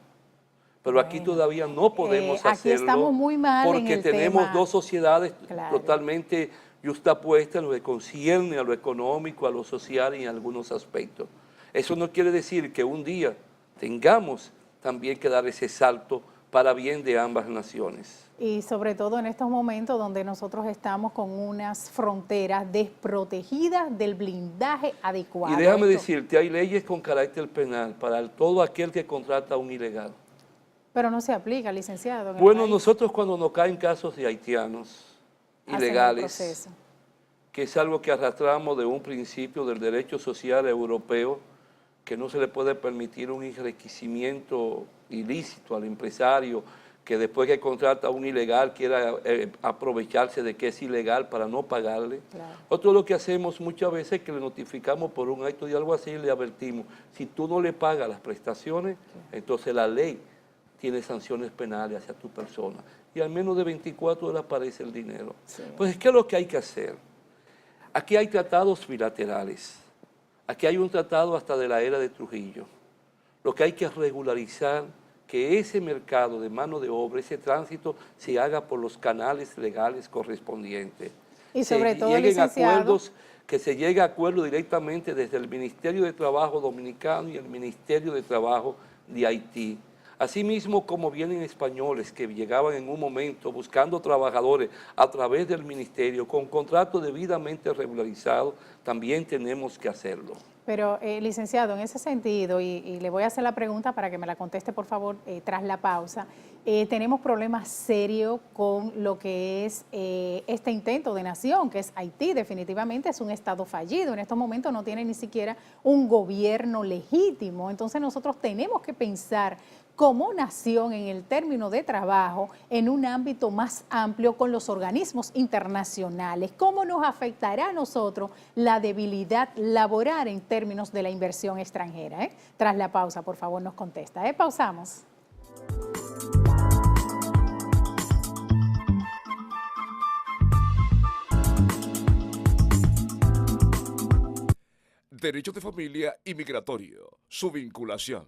Pero aquí todavía no podemos aquí hacerlo estamos muy mal en porque el tenemos tema. dos sociedades Claro. totalmente justapuestas en lo que concierne a lo económico, a lo social y en algunos aspectos. Eso no quiere decir que un día tengamos también que dar ese salto para bien de ambas naciones. Y sobre todo en estos momentos donde nosotros estamos con unas fronteras desprotegidas del blindaje adecuado. Y déjame Esto- decirte, hay leyes con carácter penal para todo aquel que contrata a un ilegal. Pero no se aplica, licenciado. en el Bueno, país. nosotros cuando nos caen casos de haitianos Hacen el ilegales, proceso. que es algo que arrastramos de un principio del derecho social europeo, que no se le puede permitir un enriquecimiento ilícito al empresario que después que contrata a un ilegal quiera aprovecharse de que es ilegal para no pagarle. Claro. Otro lo que hacemos muchas veces es que le notificamos por un acto de algo así y le advertimos, si tú no le pagas las prestaciones, entonces la ley tiene sanciones penales hacia tu persona. Y al menos de 24 horas aparece el dinero. Sí. Pues, ¿qué es lo que hay que hacer? Aquí hay tratados bilaterales. Aquí hay un tratado hasta de la era de Trujillo. Lo que hay que regularizar que ese mercado de mano de obra, ese tránsito, se haga por los canales legales correspondientes. Y sobre todo, lleguen licenciado, acuerdos, que se llegue a acuerdo directamente desde el Ministerio de Trabajo dominicano y el Ministerio de Trabajo de Haití. Asimismo, como vienen españoles que llegaban en un momento buscando trabajadores a través del ministerio con contratos debidamente regularizados, también tenemos que hacerlo. Pero, licenciado, en ese sentido, y le voy a hacer la pregunta para que me la conteste, por favor, tras la pausa, tenemos problemas serios con lo que es este intento de nación, que es Haití. Definitivamente es un Estado fallido. En estos momentos no tiene ni siquiera un gobierno legítimo. Entonces nosotros tenemos que pensar como nación en el término de trabajo en un ámbito más amplio con los organismos internacionales. ¿Cómo nos afectará a nosotros la debilidad laboral en términos de la inversión extranjera? Tras la pausa, por favor, nos contesta. Pausamos. Derecho de familia y migratorio. Su vinculación.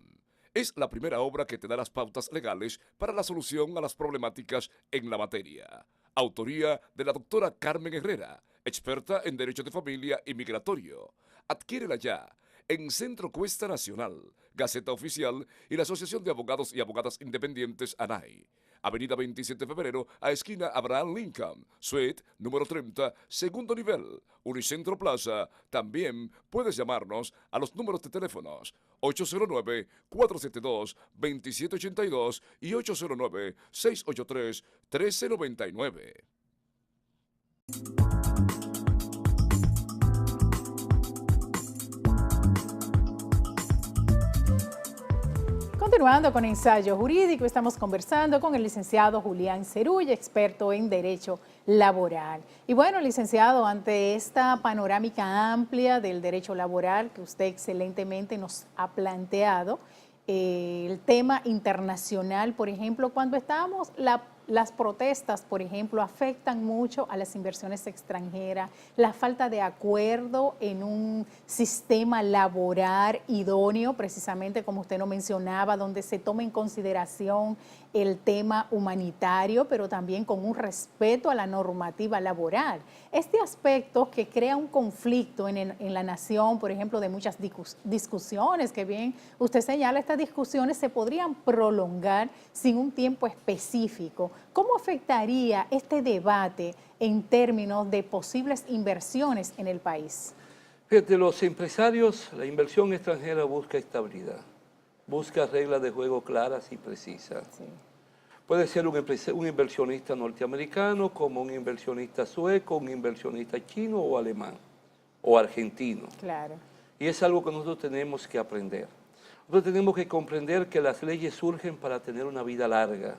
Es la primera obra que te da las pautas legales para la solución a las problemáticas en la materia. Autoría de la doctora Carmen Herrera, experta en Derecho de Familia y Migratorio. Adquiérela ya en Centro Cuesta Nacional, Gaceta Oficial y la Asociación de Abogados y Abogadas Independientes ANAI. Avenida 27 de Febrero, a esquina Abraham Lincoln, suite número 30, segundo nivel, Unicentro Plaza. También puedes llamarnos a los números de teléfonos 809-472-2782 y 809-683-1399. Continuando con Ensayo Jurídico, estamos conversando con el licenciado Julián Cerulle, experto en Derecho Laboral. Y bueno, licenciado, ante esta panorámica amplia del derecho laboral que usted excelentemente nos ha planteado, el tema internacional, por ejemplo, cuando estamos, las protestas, por ejemplo, afectan mucho a las inversiones extranjeras, la falta de acuerdo en un sistema laboral idóneo, precisamente como usted lo mencionaba, donde se toma en consideración el tema humanitario, pero también con un respeto a la normativa laboral. Este aspecto que crea un conflicto en la nación, por ejemplo, de muchas discusiones, que bien usted señala, estas discusiones se podrían prolongar sin un tiempo específico. ¿Cómo afectaría este debate en términos de posibles inversiones en el país? Fíjate, los empresarios, la inversión extranjera busca estabilidad, busca reglas de juego claras y precisas. Sí. Puede ser un inversionista norteamericano, como un inversionista sueco, un inversionista chino o alemán o argentino. Claro. Y es algo que nosotros tenemos que aprender. Nosotros tenemos que comprender que las leyes surgen para tener una vida larga.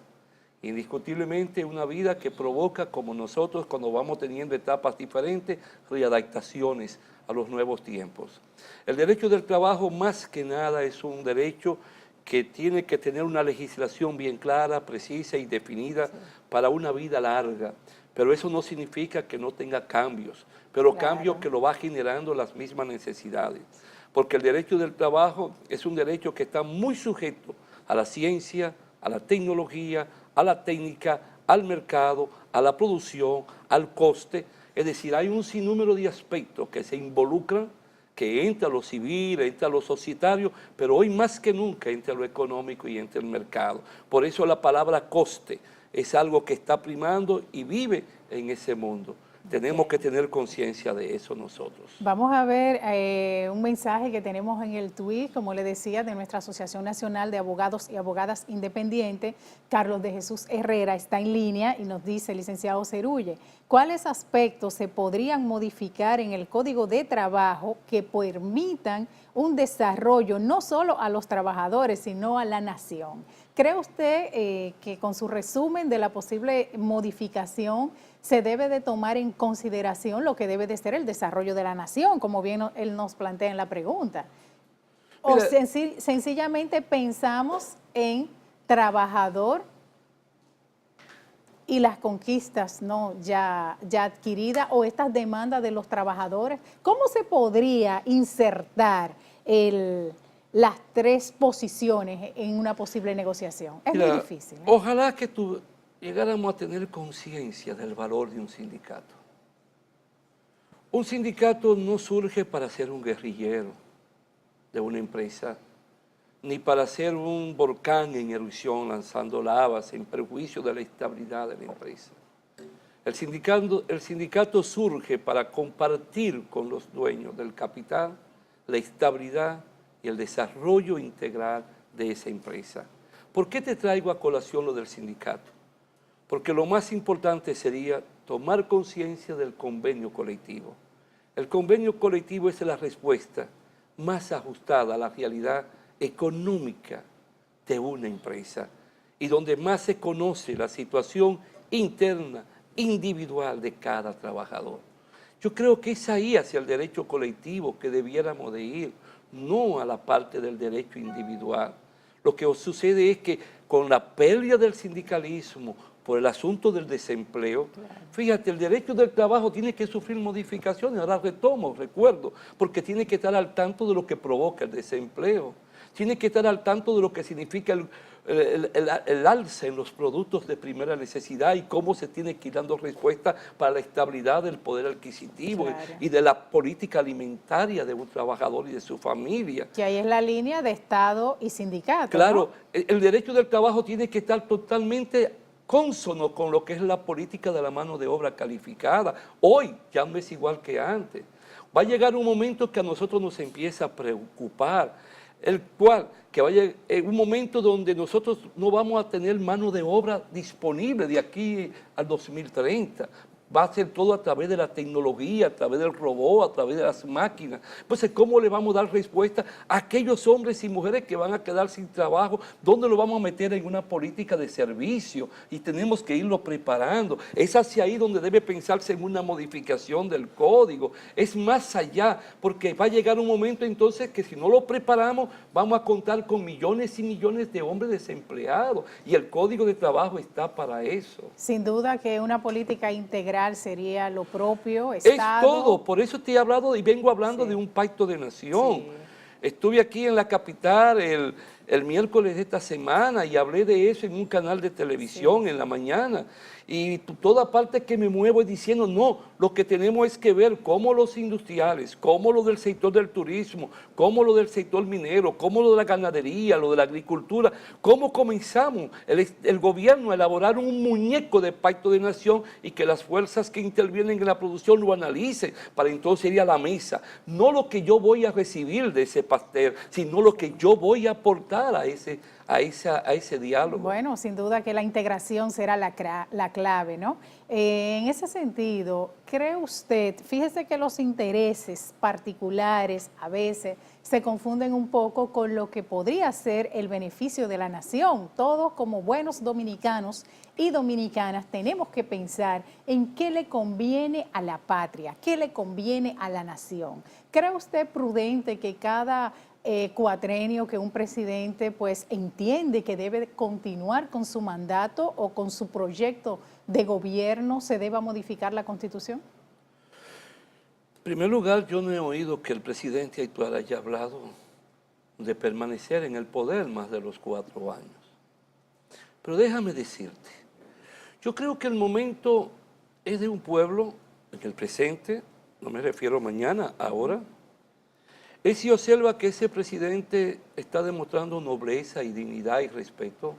Indiscutiblemente una vida que provoca, como nosotros cuando vamos teniendo etapas diferentes, readaptaciones a los nuevos tiempos. El derecho del trabajo más que nada es un derecho que tiene que tener una legislación bien clara, precisa y definida para una vida larga. Pero eso no significa que no tenga cambios, pero Claro. cambios que lo va generando las mismas necesidades. Porque el derecho del trabajo es un derecho que está muy sujeto a la ciencia, a la tecnología, a la técnica, al mercado, a la producción, al coste. Es decir, hay un sinnúmero de aspectos que se involucran, que entra lo civil, entra lo societario, pero hoy más que nunca entra lo económico y entra el mercado. Por eso la palabra coste es algo que está primando y vive en ese mundo. Tenemos que tener conciencia de eso nosotros. Vamos a ver un mensaje que tenemos en el tweet, como le decía, de nuestra Asociación Nacional de Abogados y Abogadas Independientes. Carlos de Jesús Herrera está en línea y nos dice, licenciado Cerulle, ¿cuáles aspectos se podrían modificar en el Código de Trabajo que permitan un desarrollo no solo a los trabajadores, sino a la nación? ¿Cree usted que con su resumen de la posible modificación se debe de tomar en consideración lo que debe de ser el desarrollo de la nación, como bien él nos plantea en la pregunta? ¿O Mira, sencillamente pensamos en trabajador y las conquistas ¿no? ya adquiridas o estas demandas de los trabajadores? ¿Cómo se podría insertar las tres posiciones en una posible negociación? Es mira, muy difícil. Ojalá que llegáramos a tener conciencia del valor de un sindicato. Un sindicato no surge para ser un guerrillero de una empresa, ni para ser un volcán en erupción lanzando lavas en perjuicio de la estabilidad de la empresa. El sindicato surge para compartir con los dueños del capital la estabilidad y el desarrollo integral de esa empresa. ¿Por qué te traigo a colación lo del sindicato? Porque lo más importante sería tomar conciencia del convenio colectivo. El convenio colectivo es la respuesta más ajustada a la realidad económica de una empresa y donde más se conoce la situación interna, individual de cada trabajador. Yo creo que es ahí hacia el derecho colectivo que debiéramos de ir, no a la parte del derecho individual. Lo que sucede es que con la pérdida del sindicalismo, por el asunto del desempleo, fíjate, el derecho del trabajo tiene que sufrir modificaciones, ahora recuerdo, porque tiene que estar al tanto de lo que provoca el desempleo, tiene que estar al tanto de lo que significa el alza en los productos de primera necesidad y cómo se tiene que ir dando respuesta para la estabilidad del poder adquisitivo y de la política alimentaria de un trabajador y de su familia. Que ahí es la línea de Estado y sindicato. Claro, ¿no? el derecho del trabajo tiene que estar totalmente cónsono con lo que es la política de la mano de obra calificada. Hoy ya no es igual que antes. Va a llegar un momento que a nosotros nos empieza a preocupar, que vaya en un momento donde nosotros no vamos a tener mano de obra disponible de aquí al 2030. va a ser todo a través de la tecnología, a través del robot, a través de las máquinas. Entonces, ¿cómo le vamos a dar respuesta a aquellos hombres y mujeres que van a quedar sin trabajo? ¿Dónde lo vamos a meter en una política de servicio? Y tenemos que irlo preparando. Es hacia ahí donde debe pensarse en una modificación del código. Es más allá, porque va a llegar un momento entonces que si no lo preparamos, vamos a contar con millones y millones de hombres desempleados. Y el Código de Trabajo está para eso. Sin duda que una política integral sería lo propio, Es Estado. todo, por eso te he hablado y vengo hablando de un pacto de nación. Sí. Estuve aquí en la capital el miércoles de esta semana y hablé de eso en un canal de televisión en la mañana. Y toda parte que me muevo es diciendo, no, lo que tenemos es que ver cómo los industriales, cómo lo del sector del turismo, cómo lo del sector minero, cómo lo de la ganadería, lo de la agricultura, cómo comenzamos el gobierno a elaborar un muñeco de pacto de nación y que las fuerzas que intervienen en la producción lo analicen para entonces ir a la mesa. No lo que yo voy a recibir de ese pastel, sino lo que yo voy a aportar a ese diálogo. Bueno, sin duda que la integración será la clave, ¿no? En ese sentido, ¿cree usted, fíjese que los intereses particulares a veces se confunden un poco con lo que podría ser el beneficio de la nación? Todos como buenos dominicanos y dominicanas tenemos que pensar en qué le conviene a la patria, qué le conviene a la nación. ¿Cree usted prudente que cada cuatrenio que un presidente pues entiende que debe continuar con su mandato o con su proyecto de gobierno se deba modificar la Constitución? En primer lugar, yo no he oído que el presidente actual haya hablado de permanecer en el poder más de los 4 años. Pero déjame decirte, yo creo que el momento es de un pueblo, en el presente, no me refiero a mañana, ahora. Él si observa que ese presidente está demostrando nobleza y dignidad y respeto,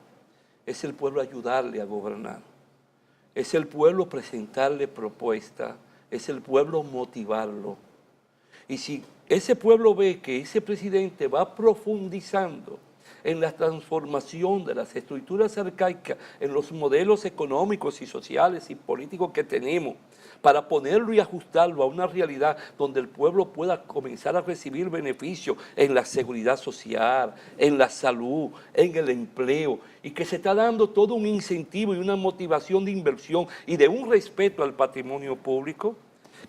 es el pueblo ayudarle a gobernar. Es el pueblo presentarle propuestas, es el pueblo motivarlo. Y si ese pueblo ve que ese presidente va profundizando en la transformación de las estructuras arcaicas, en los modelos económicos y sociales y políticos que tenemos, para ponerlo y ajustarlo a una realidad donde el pueblo pueda comenzar a recibir beneficios en la seguridad social, en la salud, en el empleo, y que se está dando todo un incentivo y una motivación de inversión y de un respeto al patrimonio público,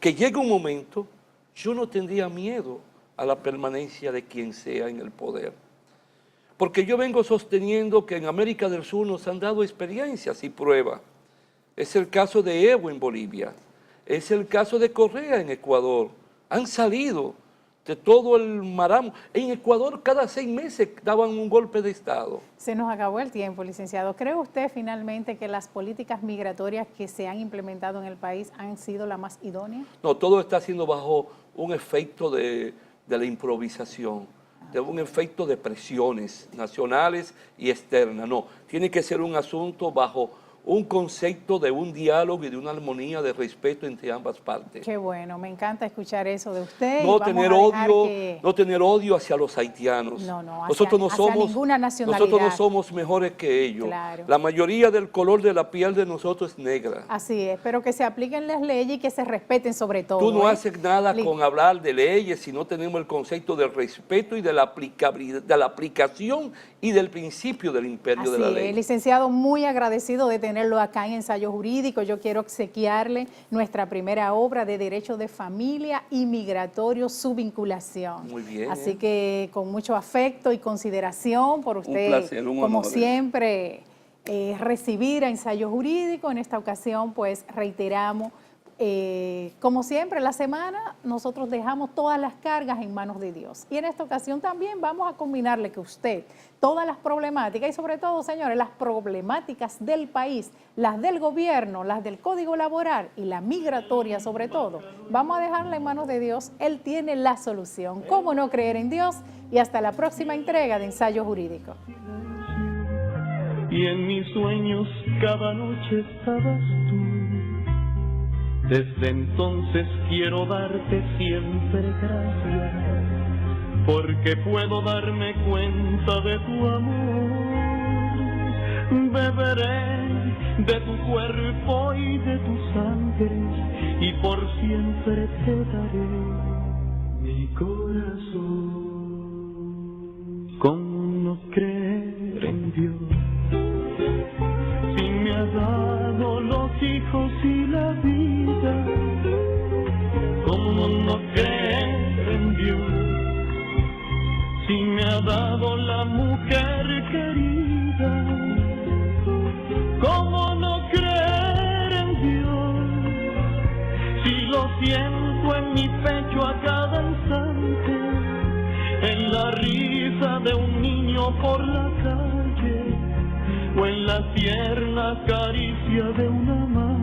que llegue un momento, yo no tendría miedo a la permanencia de quien sea en el poder. Porque yo vengo sosteniendo que en América del Sur nos han dado experiencias y pruebas. Es el caso de Evo en Bolivia, es el caso de Correa en Ecuador. Han salido de todo el maramo. En Ecuador cada 6 meses daban un golpe de Estado. Se nos acabó el tiempo, licenciado. ¿Cree usted finalmente que las políticas migratorias que se han implementado en el país han sido las más idóneas? No, todo está siendo bajo un efecto de la improvisación, de un efecto de presiones nacionales y externas. No, tiene que ser un asunto bajo un concepto de un diálogo y de una armonía de respeto entre ambas partes. Qué bueno, me encanta escuchar eso de usted. No tener odio hacia los haitianos. No, nosotros no hacia somos ninguna nacionalidad. Nosotros no somos mejores que ellos. Claro. La mayoría del color de la piel de nosotros es negra. Así es, pero que se apliquen las leyes y que se respeten sobre todo. Tú no haces nada con hablar de leyes si no tenemos el concepto del respeto y de la aplicabilidad, de la aplicación y del principio del imperio de la ley. Licenciado, muy agradecido de tenerlo acá en Ensayo Jurídico. Yo quiero obsequiarle nuestra primera obra de Derecho de Familia y Migratorio, su vinculación. Muy bien. Así que con mucho afecto y consideración por usted, un placer, como siempre, recibir a Ensayo Jurídico. En esta ocasión, pues, reiteramos, como siempre, la semana nosotros dejamos todas las cargas en manos de Dios. Y en esta ocasión también vamos a combinarle que usted, todas las problemáticas y sobre todo, señores, las problemáticas del país, las del gobierno, las del Código Laboral y la migratoria sobre todo, vamos a dejarla en manos de Dios. Él tiene la solución. ¿Cómo no creer en Dios? Y hasta la próxima entrega de Ensayo Jurídico. Y en mis sueños cada noche estabas tú. Desde entonces quiero darte siempre gracias, porque puedo darme cuenta de tu amor. beberé de tu cuerpo y de tu sangre, y por siempre te daré mi corazón. ¿Cómo no creer en Dios? Si me ha dado los hijos y la vida, ¿cómo no creer en Dios? Si me ha dado la mujer querida, ¿cómo no creer en Dios? Si lo siento en mi pecho a cada instante, en la risa de un niño por la calle, o en la tierna caricia de una madre.